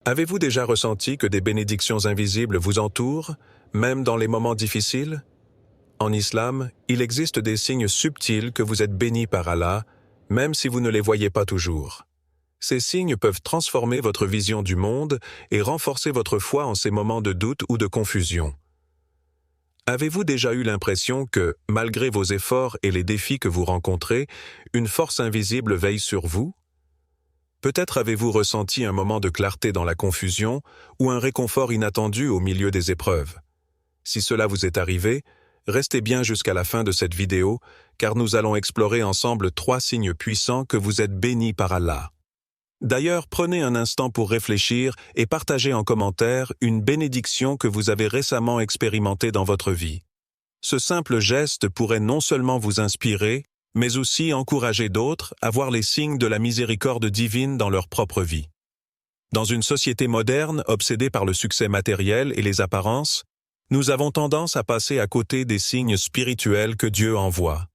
Avez-vous déjà ressenti que des bénédictions invisibles vous entourent, même dans les moments difficiles? En islam, il existe des signes subtils que vous êtes bénis par Allah, même si vous ne les voyez pas toujours. Ces signes peuvent transformer votre vision du monde et renforcer votre foi en ces moments de doute ou de confusion. Avez-vous déjà eu l'impression que, malgré vos efforts et les défis que vous rencontrez, une force invisible veille sur vous? Peut-être avez-vous ressenti un moment de clarté dans la confusion ou un réconfort inattendu au milieu des épreuves. Si cela vous est arrivé, restez bien jusqu'à la fin de cette vidéo, car nous allons explorer ensemble 3 signes puissants que vous êtes bénis par Allah. D'ailleurs, prenez un instant pour réfléchir et partagez en commentaire une bénédiction que vous avez récemment expérimentée dans votre vie. Ce simple geste pourrait non seulement vous inspirer, mais aussi encourager d'autres à voir les signes de la miséricorde divine dans leur propre vie. Dans une société moderne obsédée par le succès matériel et les apparences, nous avons tendance à passer à côté des signes spirituels que Dieu envoie.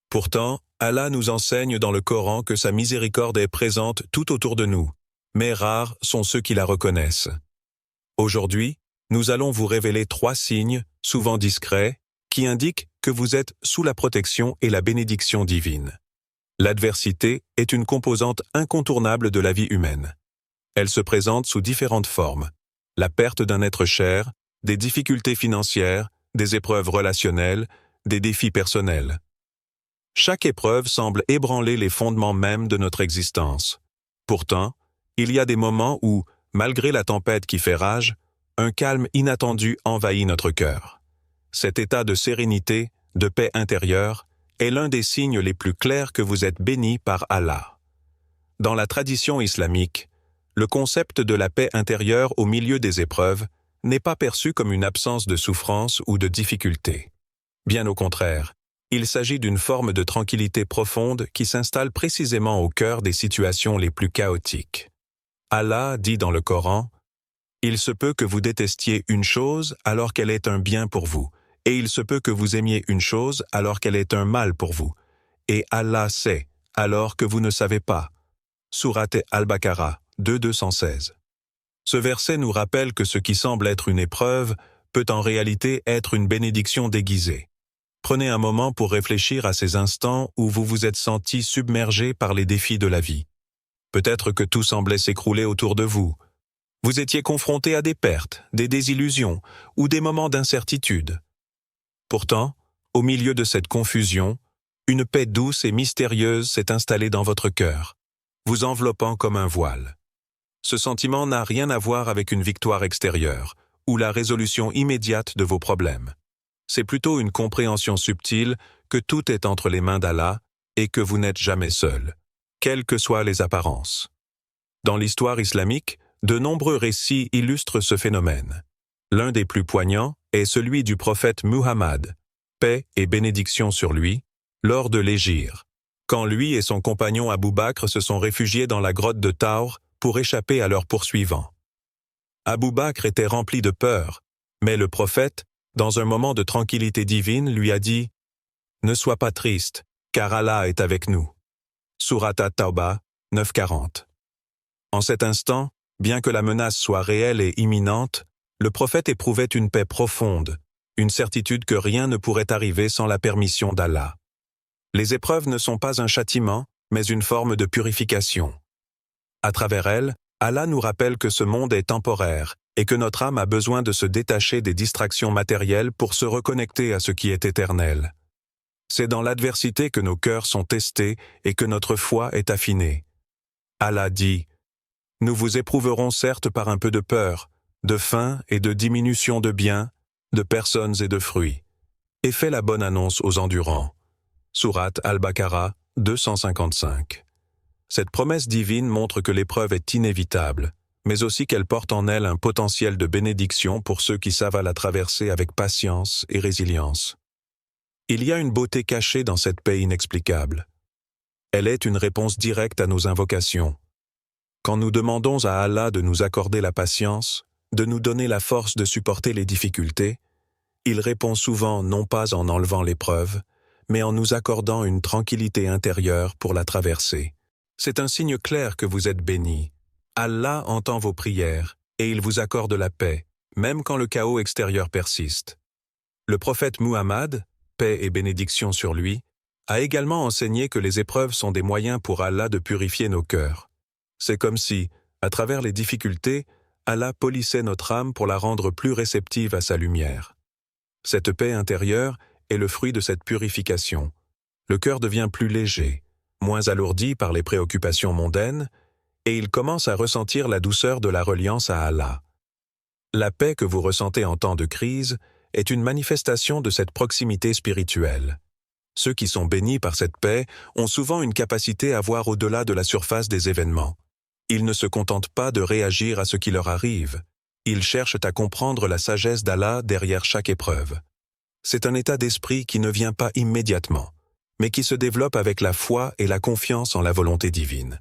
Pourtant, Allah nous enseigne dans le Coran que sa miséricorde est présente tout autour de nous, mais rares sont ceux qui la reconnaissent. Aujourd'hui, nous allons vous révéler 3 signes, souvent discrets, qui indiquent que vous êtes sous la protection et la bénédiction divine. L'adversité est une composante incontournable de la vie humaine. Elle se présente sous différentes formes: la perte d'un être cher, des difficultés financières, des épreuves relationnelles, des défis personnels. Chaque épreuve semble ébranler les fondements mêmes de notre existence. Pourtant, il y a des moments où, malgré la tempête qui fait rage, un calme inattendu envahit notre cœur. Cet état de sérénité, de paix intérieure, est l'un des signes les plus clairs que vous êtes bénis par Allah. Dans la tradition islamique, le concept de la paix intérieure au milieu des épreuves n'est pas perçu comme une absence de souffrance ou de difficulté. Bien au contraire, il s'agit d'une forme de tranquillité profonde qui s'installe précisément au cœur des situations les plus chaotiques. Allah dit dans le Coran: « Il se peut que vous détestiez une chose alors qu'elle est un bien pour vous, et il se peut que vous aimiez une chose alors qu'elle est un mal pour vous. Et Allah sait, alors que vous ne savez pas. » Sourate Al-Baqarah 2:216. Ce verset nous rappelle que ce qui semble être une épreuve peut en réalité être une bénédiction déguisée. Prenez un moment pour réfléchir à ces instants où vous vous êtes senti submergé par les défis de la vie. Peut-être que tout semblait s'écrouler autour de vous. Vous étiez confronté à des pertes, des désillusions ou des moments d'incertitude. Pourtant, au milieu de cette confusion, une paix douce et mystérieuse s'est installée dans votre cœur, vous enveloppant comme un voile. Ce sentiment n'a rien à voir avec une victoire extérieure ou la résolution immédiate de vos problèmes. C'est plutôt une compréhension subtile que tout est entre les mains d'Allah et que vous n'êtes jamais seul, quelles que soient les apparences. Dans l'histoire islamique, de nombreux récits illustrent ce phénomène. L'un des plus poignants est celui du prophète Muhammad, paix et bénédiction sur lui, lors de l'Hégire, quand lui et son compagnon Abou Bakr se sont réfugiés dans la grotte de Taur pour échapper à leurs poursuivants. Abou Bakr était rempli de peur, mais le prophète, dans un moment de tranquillité divine, lui a dit « Ne sois pas triste, car Allah est avec nous. » Sourate At-Tawbah 9:40. En cet instant, bien que la menace soit réelle et imminente, le prophète éprouvait une paix profonde, une certitude que rien ne pourrait arriver sans la permission d'Allah. Les épreuves ne sont pas un châtiment, mais une forme de purification. À travers elles, Allah nous rappelle que ce monde est temporaire et que notre âme a besoin de se détacher des distractions matérielles pour se reconnecter à ce qui est éternel. C'est dans l'adversité que nos cœurs sont testés et que notre foi est affinée. Allah dit « Nous vous éprouverons certes par un peu de peur, de faim et de diminution de biens, de personnes et de fruits. Et fais la bonne annonce aux endurants. » Sourate Al-Baqarah 255. Cette promesse divine montre que l'épreuve est inévitable, mais aussi qu'elle porte en elle un potentiel de bénédiction pour ceux qui savent la traverser avec patience et résilience. Il y a une beauté cachée dans cette paix inexplicable. Elle est une réponse directe à nos invocations. Quand nous demandons à Allah de nous accorder la patience, de nous donner la force de supporter les difficultés, il répond souvent non pas en enlevant l'épreuve, mais en nous accordant une tranquillité intérieure pour la traverser. C'est un signe clair que vous êtes bénis. Allah entend vos prières et il vous accorde la paix, même quand le chaos extérieur persiste. Le prophète Muhammad, paix et bénédiction sur lui, a également enseigné que les épreuves sont des moyens pour Allah de purifier nos cœurs. C'est comme si, à travers les difficultés, Allah polissait notre âme pour la rendre plus réceptive à sa lumière. Cette paix intérieure est le fruit de cette purification. Le cœur devient plus léger, moins alourdi par les préoccupations mondaines, et il commence à ressentir la douceur de la reliance à Allah. La paix que vous ressentez en temps de crise est une manifestation de cette proximité spirituelle. Ceux qui sont bénis par cette paix ont souvent une capacité à voir au-delà de la surface des événements. Ils ne se contentent pas de réagir à ce qui leur arrive. Ils cherchent à comprendre la sagesse d'Allah derrière chaque épreuve. C'est un état d'esprit qui ne vient pas immédiatement, mais qui se développe avec la foi et la confiance en la volonté divine.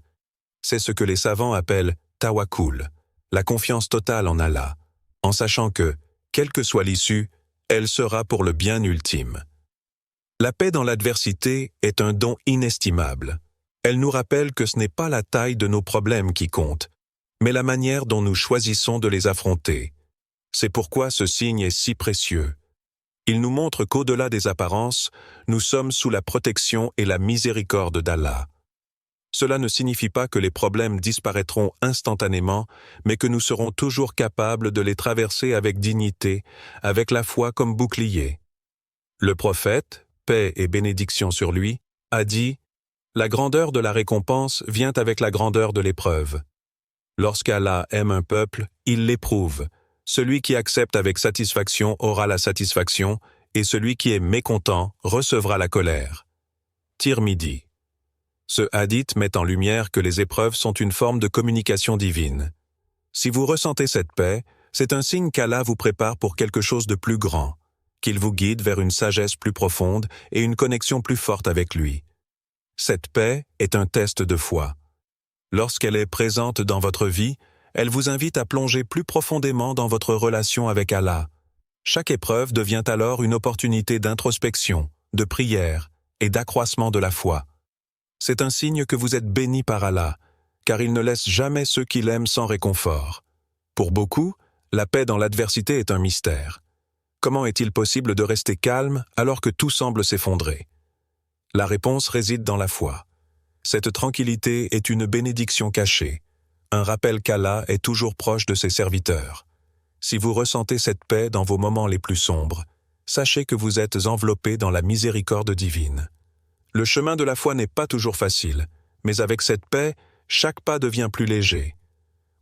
C'est ce que les savants appellent tawakkul, la confiance totale en Allah, en sachant que, quelle que soit l'issue, elle sera pour le bien ultime. La paix dans l'adversité est un don inestimable. Elle nous rappelle que ce n'est pas la taille de nos problèmes qui compte, mais la manière dont nous choisissons de les affronter. C'est pourquoi ce signe est si précieux. Il nous montre qu'au-delà des apparences, nous sommes sous la protection et la miséricorde d'Allah. Cela ne signifie pas que les problèmes disparaîtront instantanément, mais que nous serons toujours capables de les traverser avec dignité, avec la foi comme bouclier. Le prophète, paix et bénédiction sur lui, a dit « La grandeur de la récompense vient avec la grandeur de l'épreuve. Lorsqu'Allah aime un peuple, il l'éprouve. Celui qui accepte avec satisfaction aura la satisfaction, et celui qui est mécontent recevra la colère. » Tirmidhi. Ce hadith met en lumière que les épreuves sont une forme de communication divine. Si vous ressentez cette paix, c'est un signe qu'Allah vous prépare pour quelque chose de plus grand, qu'il vous guide vers une sagesse plus profonde et une connexion plus forte avec lui. Cette paix est un test de foi. Lorsqu'elle est présente dans votre vie, elle vous invite à plonger plus profondément dans votre relation avec Allah. Chaque épreuve devient alors une opportunité d'introspection, de prière et d'accroissement de la foi. C'est un signe que vous êtes béni par Allah, car il ne laisse jamais ceux qui l'aiment sans réconfort. Pour beaucoup, la paix dans l'adversité est un mystère. Comment est-il possible de rester calme alors que tout semble s'effondrer? La réponse réside dans la foi. Cette tranquillité est une bénédiction cachée, un rappel qu'Allah est toujours proche de ses serviteurs. Si vous ressentez cette paix dans vos moments les plus sombres, sachez que vous êtes enveloppé dans la miséricorde divine. Le chemin de la foi n'est pas toujours facile, mais avec cette paix, chaque pas devient plus léger.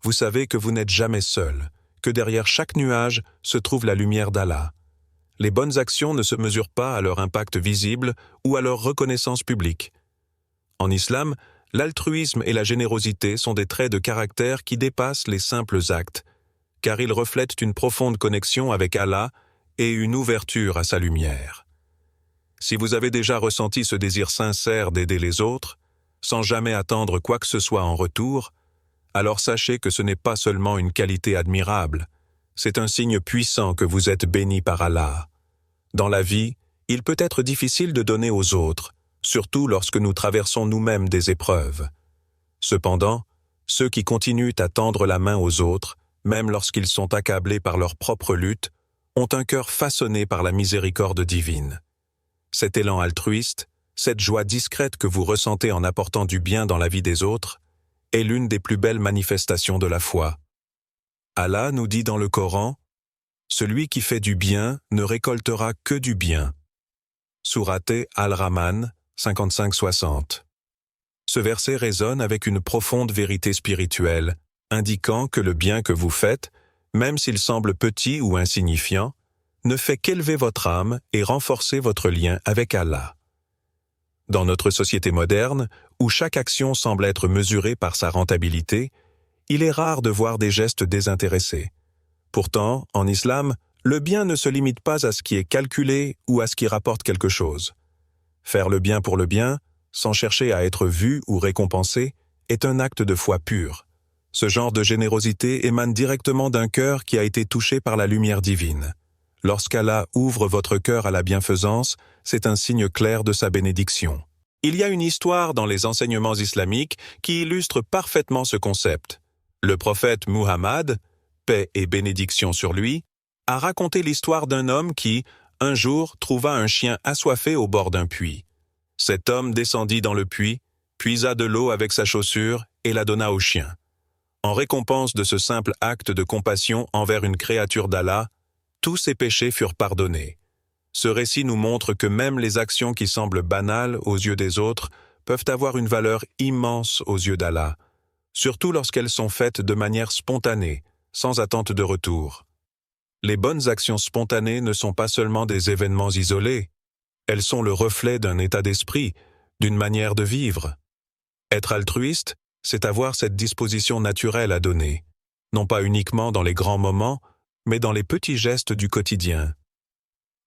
Vous savez que vous n'êtes jamais seul, que derrière chaque nuage se trouve la lumière d'Allah. Les bonnes actions ne se mesurent pas à leur impact visible ou à leur reconnaissance publique. En islam, l'altruisme et la générosité sont des traits de caractère qui dépassent les simples actes, car ils reflètent une profonde connexion avec Allah et une ouverture à sa lumière. Si vous avez déjà ressenti ce désir sincère d'aider les autres, sans jamais attendre quoi que ce soit en retour, alors sachez que ce n'est pas seulement une qualité admirable, c'est un signe puissant que vous êtes béni par Allah. Dans la vie, il peut être difficile de donner aux autres, surtout lorsque nous traversons nous-mêmes des épreuves. Cependant, ceux qui continuent à tendre la main aux autres, même lorsqu'ils sont accablés par leur propre lutte, ont un cœur façonné par la miséricorde divine. Cet élan altruiste, cette joie discrète que vous ressentez en apportant du bien dans la vie des autres, est l'une des plus belles manifestations de la foi. Allah nous dit dans le Coran « Celui qui fait du bien ne récoltera que du bien ». Sourate Al-Rahman 55-60. Ce verset résonne avec une profonde vérité spirituelle, indiquant que le bien que vous faites, même s'il semble petit ou insignifiant, ne fait qu'élever votre âme et renforcer votre lien avec Allah. Dans notre société moderne, où chaque action semble être mesurée par sa rentabilité, il est rare de voir des gestes désintéressés. Pourtant, en islam, le bien ne se limite pas à ce qui est calculé ou à ce qui rapporte quelque chose. Faire le bien pour le bien, sans chercher à être vu ou récompensé, est un acte de foi pure. Ce genre de générosité émane directement d'un cœur qui a été touché par la lumière divine. Lorsqu'Allah ouvre votre cœur à la bienfaisance, c'est un signe clair de sa bénédiction. Il y a une histoire dans les enseignements islamiques qui illustre parfaitement ce concept. Le prophète Muhammad, paix et bénédiction sur lui, a raconté l'histoire d'un homme qui, un jour, trouva un chien assoiffé au bord d'un puits. Cet homme descendit dans le puits, puisa de l'eau avec sa chaussure et la donna au chien. En récompense de ce simple acte de compassion envers une créature d'Allah, tous ses péchés furent pardonnés. Ce récit nous montre que même les actions qui semblent banales aux yeux des autres peuvent avoir une valeur immense aux yeux d'Allah, surtout lorsqu'elles sont faites de manière spontanée, sans attente de retour. Les bonnes actions spontanées ne sont pas seulement des événements isolés, elles sont le reflet d'un état d'esprit, d'une manière de vivre. Être altruiste, c'est avoir cette disposition naturelle à donner, non pas uniquement dans les grands moments, mais dans les petits gestes du quotidien.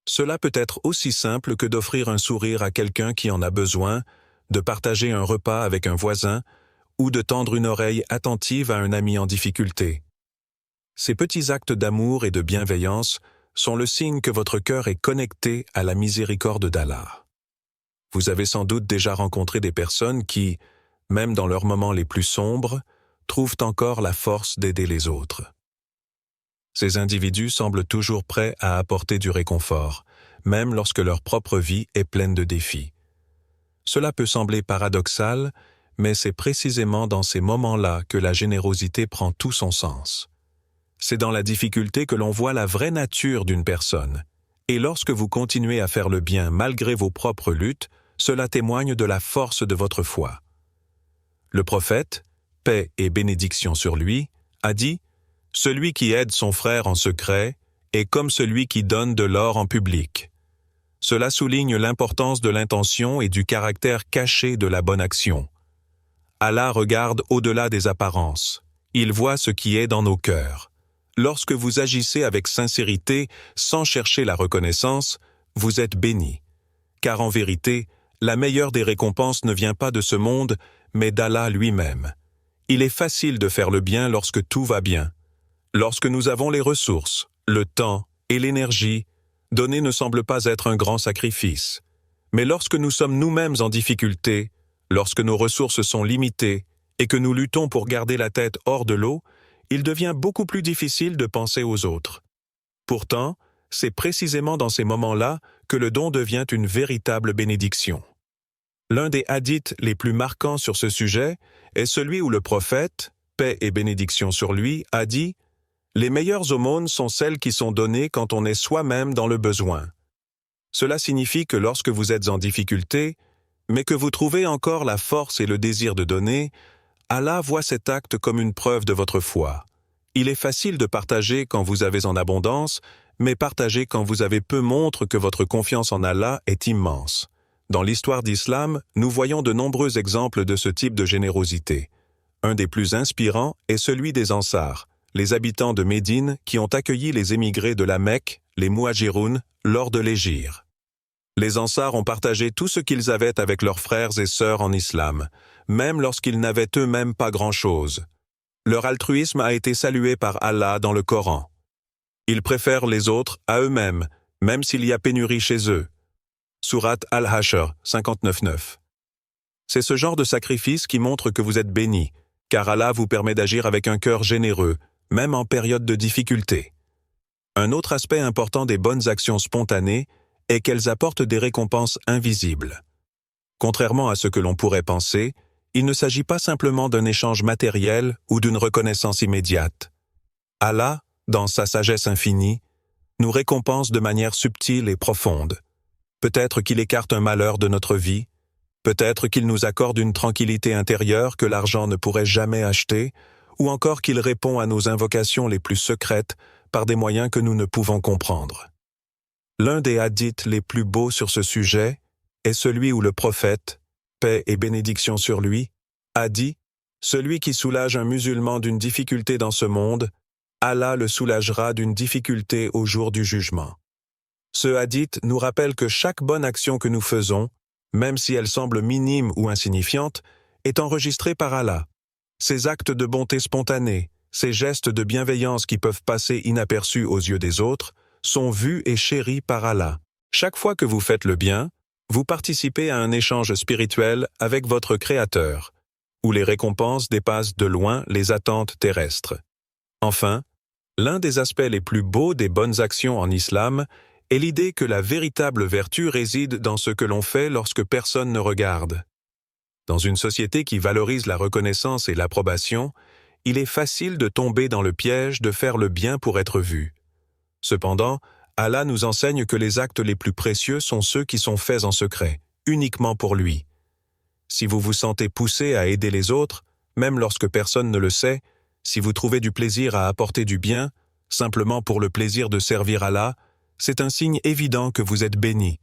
Cela peut être aussi simple que d'offrir un sourire à quelqu'un qui en a besoin, de partager un repas avec un voisin, ou de tendre une oreille attentive à un ami en difficulté. Ces petits actes d'amour et de bienveillance sont le signe que votre cœur est connecté à la miséricorde d'Allah. Vous avez sans doute déjà rencontré des personnes qui, même dans leurs moments les plus sombres, trouvent encore la force d'aider les autres. Ces individus semblent toujours prêts à apporter du réconfort, même lorsque leur propre vie est pleine de défis. Cela peut sembler paradoxal, mais c'est précisément dans ces moments-là que la générosité prend tout son sens. C'est dans la difficulté que l'on voit la vraie nature d'une personne. Et lorsque vous continuez à faire le bien malgré vos propres luttes, cela témoigne de la force de votre foi. Le prophète, paix et bénédiction sur lui, a dit « Celui qui aide son frère en secret est comme celui qui donne de l'or en public. » Cela souligne l'importance de l'intention et du caractère caché de la bonne action. Allah regarde au-delà des apparences. Il voit ce qui est dans nos cœurs. Lorsque vous agissez avec sincérité, sans chercher la reconnaissance, vous êtes béni. Car en vérité, la meilleure des récompenses ne vient pas de ce monde, mais d'Allah lui-même. Il est facile de faire le bien lorsque tout va bien. Lorsque nous avons les ressources, le temps et l'énergie, donner ne semble pas être un grand sacrifice. Mais lorsque nous sommes nous-mêmes en difficulté, lorsque nos ressources sont limitées et que nous luttons pour garder la tête hors de l'eau, il devient beaucoup plus difficile de penser aux autres. Pourtant, c'est précisément dans ces moments-là que le don devient une véritable bénédiction. L'un des hadiths les plus marquants sur ce sujet est celui où le prophète, paix et bénédiction sur lui, a dit « Les meilleures aumônes sont celles qui sont données quand on est soi-même dans le besoin. » Cela signifie que lorsque vous êtes en difficulté, mais que vous trouvez encore la force et le désir de donner, Allah voit cet acte comme une preuve de votre foi. Il est facile de partager quand vous avez en abondance, mais partager quand vous avez peu montre que votre confiance en Allah est immense. Dans l'histoire d'Islam, nous voyons de nombreux exemples de ce type de générosité. Un des plus inspirants est celui des Ansars, les habitants de Médine qui ont accueilli les émigrés de la Mecque, les Muhajiroun, lors de l'Hégire. Les Ansars ont partagé tout ce qu'ils avaient avec leurs frères et sœurs en islam, même lorsqu'ils n'avaient eux-mêmes pas grand-chose. Leur altruisme a été salué par Allah dans le Coran. Ils préfèrent les autres à eux-mêmes, même s'il y a pénurie chez eux. Sourate Al-Hashr, 59:9. C'est ce genre de sacrifice qui montre que vous êtes bénis, car Allah vous permet d'agir avec un cœur généreux, même en période de difficulté. Un autre aspect important des bonnes actions spontanées est qu'elles apportent des récompenses invisibles. Contrairement à ce que l'on pourrait penser, il ne s'agit pas simplement d'un échange matériel ou d'une reconnaissance immédiate. Allah, dans sa sagesse infinie, nous récompense de manière subtile et profonde. Peut-être qu'il écarte un malheur de notre vie, peut-être qu'il nous accorde une tranquillité intérieure que l'argent ne pourrait jamais acheter, ou encore qu'il répond à nos invocations les plus secrètes par des moyens que nous ne pouvons comprendre. L'un des hadiths les plus beaux sur ce sujet est celui où le prophète, paix et bénédiction sur lui, a dit « Celui qui soulage un musulman d'une difficulté dans ce monde, Allah le soulagera d'une difficulté au jour du jugement. » Ce hadith nous rappelle que chaque bonne action que nous faisons, même si elle semble minime ou insignifiante, est enregistrée par Allah. Ces actes de bonté spontanée, ces gestes de bienveillance qui peuvent passer inaperçus aux yeux des autres, sont vus et chéris par Allah. Chaque fois que vous faites le bien, vous participez à un échange spirituel avec votre Créateur, où les récompenses dépassent de loin les attentes terrestres. Enfin, L'un des aspects les plus beaux des bonnes actions en islam est l'idée que la véritable vertu réside dans ce que l'on fait lorsque personne ne regarde. Dans une société qui valorise la reconnaissance et l'approbation, il est facile de tomber dans le piège de faire le bien pour être vu. Cependant, Allah nous enseigne que les actes les plus précieux sont ceux qui sont faits en secret, uniquement pour lui. Si vous vous sentez poussé à aider les autres, même lorsque personne ne le sait, si vous trouvez du plaisir à apporter du bien, simplement pour le plaisir de servir Allah, c'est un signe évident que vous êtes béni,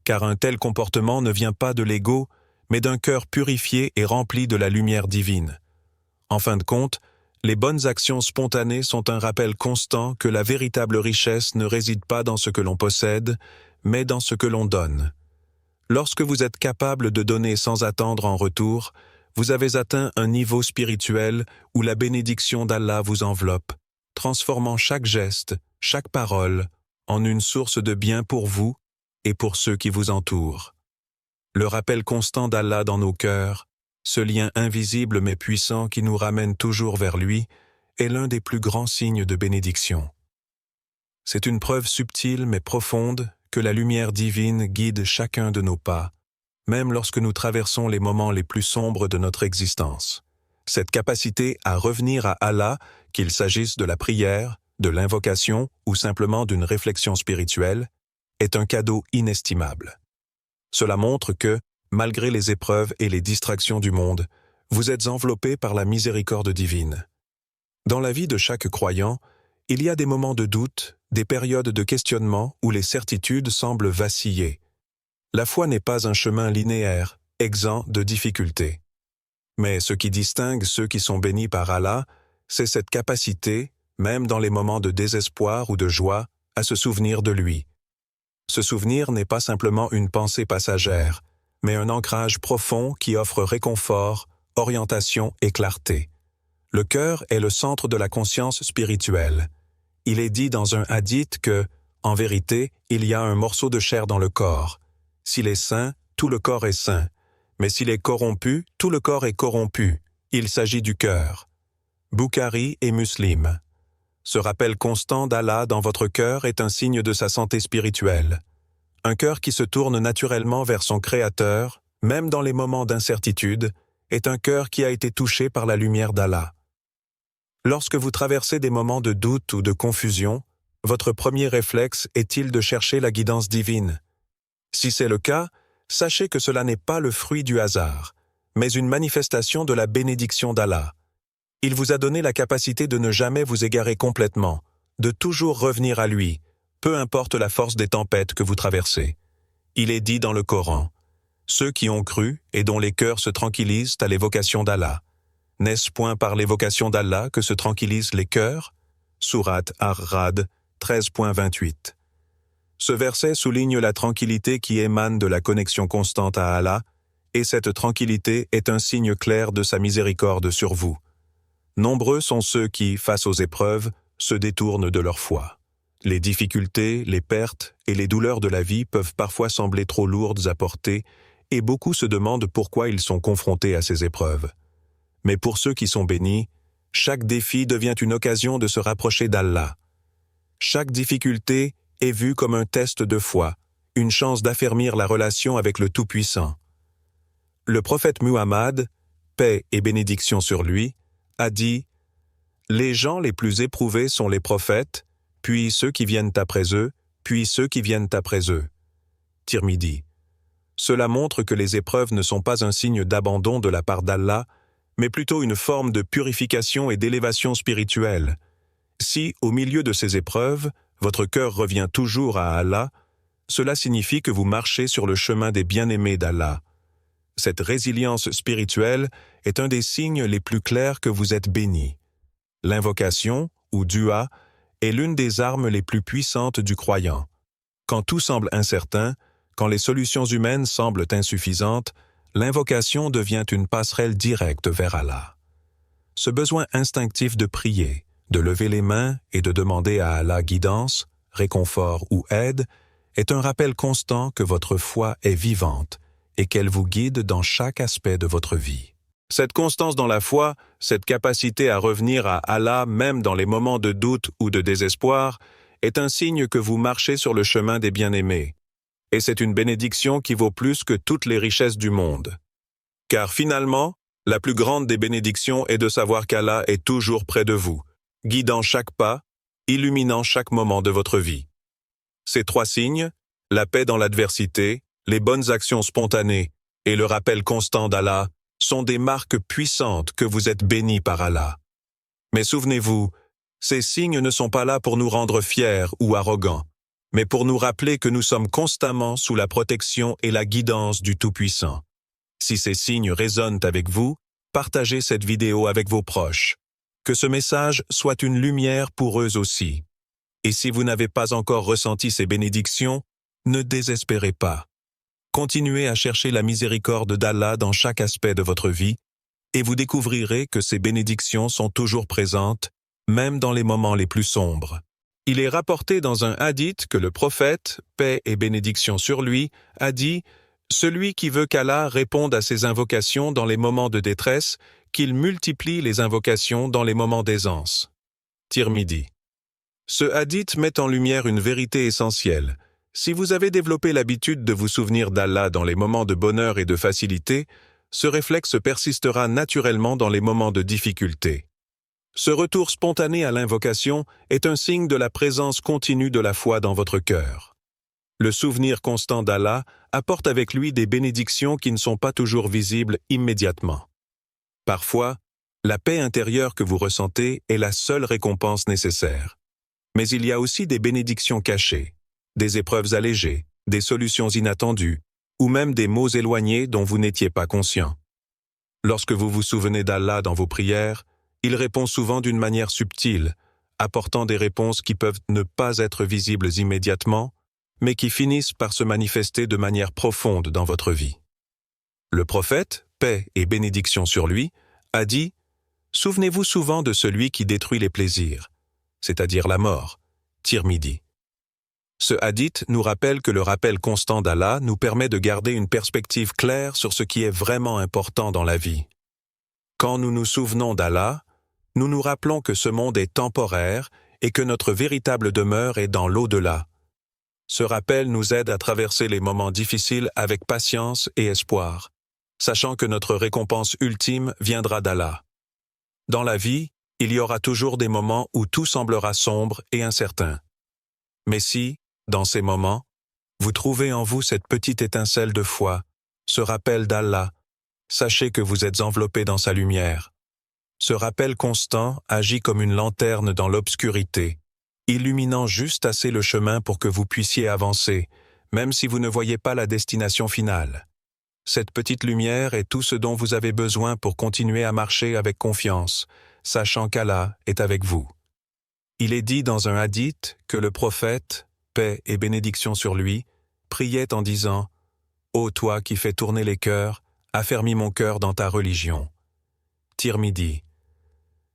car un tel comportement ne vient pas de l'ego, mais d'un cœur purifié et rempli de la lumière divine. En fin de compte, les bonnes actions spontanées sont un rappel constant que la véritable richesse ne réside pas dans ce que l'on possède, mais dans ce que l'on donne. Lorsque vous êtes capable de donner sans attendre en retour, vous avez atteint un niveau spirituel où la bénédiction d'Allah vous enveloppe, transformant chaque geste, chaque parole, en une source de bien pour vous et pour ceux qui vous entourent. Le rappel constant d'Allah dans nos cœurs, ce lien invisible mais puissant qui nous ramène toujours vers lui, est l'un des plus grands signes de bénédiction. C'est une preuve subtile mais profonde que la lumière divine guide chacun de nos pas, même lorsque nous traversons les moments les plus sombres de notre existence. Cette capacité à revenir à Allah, qu'il s'agisse de la prière, de l'invocation ou simplement d'une réflexion spirituelle, est un cadeau inestimable. Cela montre que, malgré les épreuves et les distractions du monde, vous êtes enveloppé par la miséricorde divine. Dans la vie de chaque croyant, il y a des moments de doute, des périodes de questionnement où les certitudes semblent vaciller. La foi n'est pas un chemin linéaire, exempt de difficultés. Mais ce qui distingue ceux qui sont bénis par Allah, c'est cette capacité, même dans les moments de désespoir ou de joie, à se souvenir de lui. Ce souvenir n'est pas simplement une pensée passagère, mais un ancrage profond qui offre réconfort, orientation et clarté. Le cœur est le centre de la conscience spirituelle. Il est dit dans un hadith que, en vérité, il y a un morceau de chair dans le corps. S'il est sain, tout le corps est sain. Mais s'il est corrompu, tout le corps est corrompu. Il s'agit du cœur. Bukhari et Muslim. Ce rappel constant d'Allah dans votre cœur est un signe de sa santé spirituelle. Un cœur qui se tourne naturellement vers son Créateur, même dans les moments d'incertitude, est un cœur qui a été touché par la lumière d'Allah. Lorsque vous traversez des moments de doute ou de confusion, votre premier réflexe est-il de chercher la guidance divine? Si c'est le cas, sachez que cela n'est pas le fruit du hasard, mais une manifestation de la bénédiction d'Allah. Il vous a donné la capacité de ne jamais vous égarer complètement, de toujours revenir à lui, peu importe la force des tempêtes que vous traversez. Il est dit dans le Coran, « Ceux qui ont cru et dont les cœurs se tranquillisent à l'évocation d'Allah. N'est-ce point par l'évocation d'Allah que se tranquillisent les cœurs » Sourate Ar-Ra'd 13.28. Ce verset souligne la tranquillité qui émane de la connexion constante à Allah, et cette tranquillité est un signe clair de sa miséricorde sur vous. Nombreux sont ceux qui, face aux épreuves, se détournent de leur foi. Les difficultés, les pertes et les douleurs de la vie peuvent parfois sembler trop lourdes à porter, et beaucoup se demandent pourquoi ils sont confrontés à ces épreuves. Mais pour ceux qui sont bénis, chaque défi devient une occasion de se rapprocher d'Allah. Chaque difficulté est vue comme un test de foi, une chance d'affermir la relation avec le Tout-Puissant. Le prophète Muhammad, paix et bénédiction sur lui, a dit « Les gens les plus éprouvés sont les prophètes, puis ceux qui viennent après eux, puis ceux qui viennent après eux. » Tirmidhi. Cela montre que les épreuves ne sont pas un signe d'abandon de la part d'Allah, mais plutôt une forme de purification et d'élévation spirituelle. Si, au milieu de ces épreuves, votre cœur revient toujours à Allah, cela signifie que vous marchez sur le chemin des bien-aimés d'Allah. Cette résilience spirituelle est un des signes les plus clairs que vous êtes béni. L'invocation, ou dua, est l'une des armes les plus puissantes du croyant. Quand tout semble incertain, quand les solutions humaines semblent insuffisantes, l'invocation devient une passerelle directe vers Allah. Ce besoin instinctif de prier, de lever les mains et de demander à Allah guidance, réconfort ou aide est un rappel constant que votre foi est vivante et qu'elle vous guide dans chaque aspect de votre vie. Cette constance dans la foi, cette capacité à revenir à Allah même dans les moments de doute ou de désespoir, est un signe que vous marchez sur le chemin des bien-aimés. Et c'est une bénédiction qui vaut plus que toutes les richesses du monde. Car finalement, la plus grande des bénédictions est de savoir qu'Allah est toujours près de vous, guidant chaque pas, illuminant chaque moment de votre vie. Ces 3 signes, la paix dans l'adversité, les bonnes actions spontanées et le rappel constant d'Allah, sont des marques puissantes que vous êtes bénis par Allah. Mais souvenez-vous, ces signes ne sont pas là pour nous rendre fiers ou arrogants, mais pour nous rappeler que nous sommes constamment sous la protection et la guidance du Tout-Puissant. Si ces signes résonnent avec vous, partagez cette vidéo avec vos proches. Que ce message soit une lumière pour eux aussi. Et si vous n'avez pas encore ressenti ces bénédictions, ne désespérez pas. Continuez à chercher la miséricorde d'Allah dans chaque aspect de votre vie, et vous découvrirez que ces bénédictions sont toujours présentes, même dans les moments les plus sombres. Il est rapporté dans un hadith que le prophète, paix et bénédiction sur lui, a dit « Celui qui veut qu'Allah réponde à ses invocations dans les moments de détresse, qu'il multiplie les invocations dans les moments d'aisance. » Tirmidhi. Ce hadith met en lumière une vérité essentielle. Si vous avez développé l'habitude de vous souvenir d'Allah dans les moments de bonheur et de facilité, ce réflexe persistera naturellement dans les moments de difficulté. Ce retour spontané à l'invocation est un signe de la présence continue de la foi dans votre cœur. Le souvenir constant d'Allah apporte avec lui des bénédictions qui ne sont pas toujours visibles immédiatement. Parfois, la paix intérieure que vous ressentez est la seule récompense nécessaire. Mais il y a aussi des bénédictions cachées, des épreuves allégées, des solutions inattendues, ou même des maux éloignés dont vous n'étiez pas conscient. Lorsque vous vous souvenez d'Allah dans vos prières, il répond souvent d'une manière subtile, apportant des réponses qui peuvent ne pas être visibles immédiatement, mais qui finissent par se manifester de manière profonde dans votre vie. Le prophète, paix et bénédiction sur lui, a dit « Souvenez-vous souvent de celui qui détruit les plaisirs, c'est-à-dire la mort. » Tirmidhi. Ce hadith nous rappelle que le rappel constant d'Allah nous permet de garder une perspective claire sur ce qui est vraiment important dans la vie. Quand nous nous souvenons d'Allah, nous nous rappelons que ce monde est temporaire et que notre véritable demeure est dans l'au-delà. Ce rappel nous aide à traverser les moments difficiles avec patience et espoir, sachant que notre récompense ultime viendra d'Allah. Dans la vie, il y aura toujours des moments où tout semblera sombre et incertain. Mais si, dans ces moments, vous trouvez en vous cette petite étincelle de foi, ce rappel d'Allah, sachez que vous êtes enveloppé dans sa lumière. Ce rappel constant agit comme une lanterne dans l'obscurité, illuminant juste assez le chemin pour que vous puissiez avancer, même si vous ne voyez pas la destination finale. Cette petite lumière est tout ce dont vous avez besoin pour continuer à marcher avec confiance, sachant qu'Allah est avec vous. Il est dit dans un hadith que le prophète, paix et bénédiction sur lui, priait en disant « Ô toi qui fais tourner les cœurs, affermis mon cœur dans ta religion. » Tirmidhi.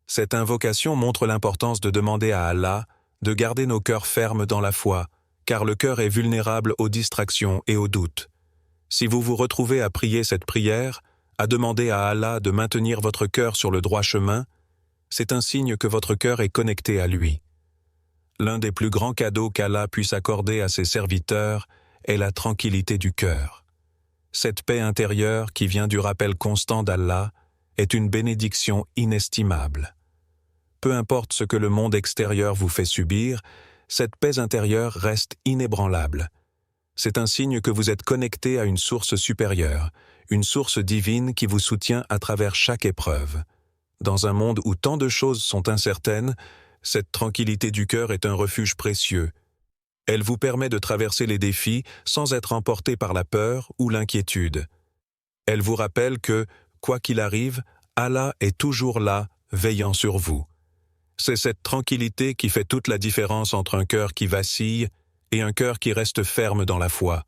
Cette invocation montre l'importance de demander à Allah de garder nos cœurs fermes dans la foi, car le cœur est vulnérable aux distractions et aux doutes. Si vous vous retrouvez à prier cette prière, à demander à Allah de maintenir votre cœur sur le droit chemin, c'est un signe que votre cœur est connecté à lui. L'un des plus grands cadeaux qu'Allah puisse accorder à ses serviteurs est la tranquillité du cœur. Cette paix intérieure qui vient du rappel constant d'Allah est une bénédiction inestimable. Peu importe ce que le monde extérieur vous fait subir, cette paix intérieure reste inébranlable. C'est un signe que vous êtes connecté à une source supérieure, une source divine qui vous soutient à travers chaque épreuve. Dans un monde où tant de choses sont incertaines, cette tranquillité du cœur est un refuge précieux. Elle vous permet de traverser les défis sans être emporté par la peur ou l'inquiétude. Elle vous rappelle que, quoi qu'il arrive, Allah est toujours là, veillant sur vous. C'est cette tranquillité qui fait toute la différence entre un cœur qui vacille et un cœur qui reste ferme dans la foi.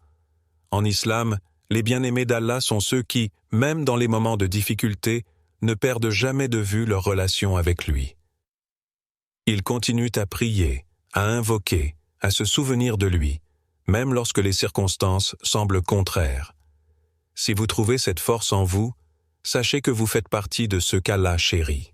En islam, les bien-aimés d'Allah sont ceux qui, même dans les moments de difficulté, ne perdent jamais de vue leur relation avec lui. Ils continuent à prier, à invoquer, à se souvenir de lui, même lorsque les circonstances semblent contraires. Si vous trouvez cette force en vous, sachez que vous faites partie de ceux qu'Allah chérit.